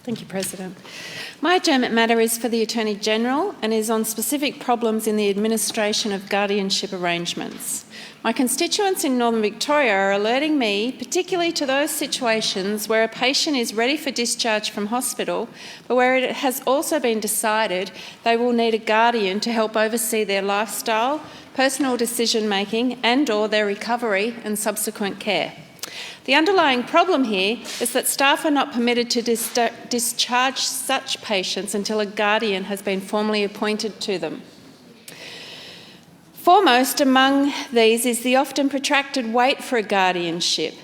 Thank you, President. My adjournment matter is for the Attorney-General and is on specific problems in the administration of guardianship arrangements. My constituents in Northern Victoria are alerting me particularly to those situations where a patient is ready for discharge from hospital, but where it has also been decided they will need a guardian to help oversee their lifestyle, personal decision-making and/or their recovery and subsequent care. The underlying problem here is that staff are not permitted to discharge such patients until a guardian has been formally appointed to them. Foremost among these is the often protracted wait for a guardianship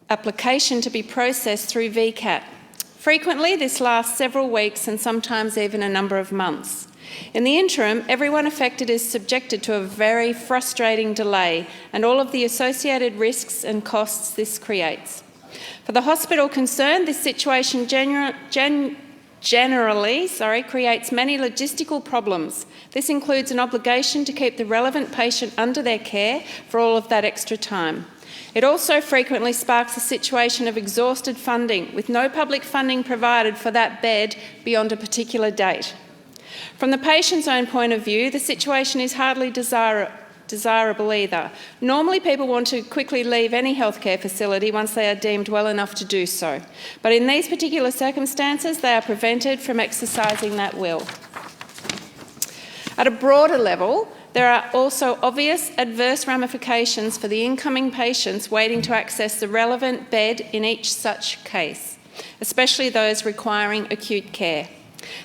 application to be processed through VCAT. Frequently, this lasts several weeks and sometimes even a number of months. In the interim, everyone affected is subjected to a very frustrating delay and all of the associated risks and costs this creates. For the hospital concerned, this situation generally creates many logistical problems. This includes an obligation to keep the relevant patient under their care for all of that extra time. It also frequently sparks a situation of exhausted funding, with no public funding provided for that bed beyond a particular date. From the patient's own point of view, the situation is hardly desirable either. Normally, people want to quickly leave any healthcare facility once they are deemed well enough to do so. But in these particular circumstances, they are prevented from exercising that will. At a broader level, there are also obvious adverse ramifications for the incoming patients waiting to access the relevant bed in each such case, especially those requiring acute care.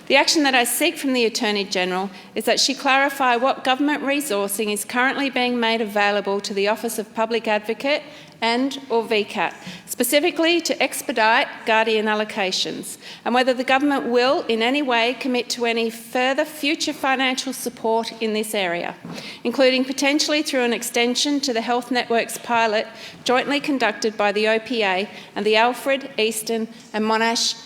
The action that I seek from the Attorney-General is that she clarify what government resourcing is currently being made available to the Office of Public Advocate and/or VCAT, specifically to expedite guardian allocations, and whether the government will in any way commit to any further future financial support in this area, including potentially through an extension to the Health Networks pilot jointly conducted by the OPA and the Alfred, Eastern and Monash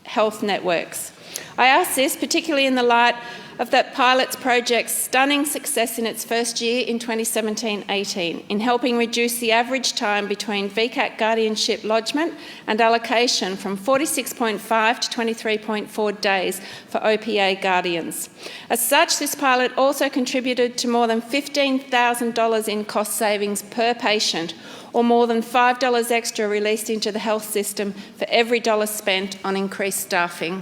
Health Networks. I ask this particularly in the light of that pilot's project's stunning success in its first year in 2017-18 in helping reduce the average time between VCAT guardianship lodgement and allocation from 46.5 to 23.4 days for OPA guardians. As such, this pilot also contributed to more than $15,000 in cost savings per patient, or more than $5 extra released into the health system for every dollar spent on increased staffing.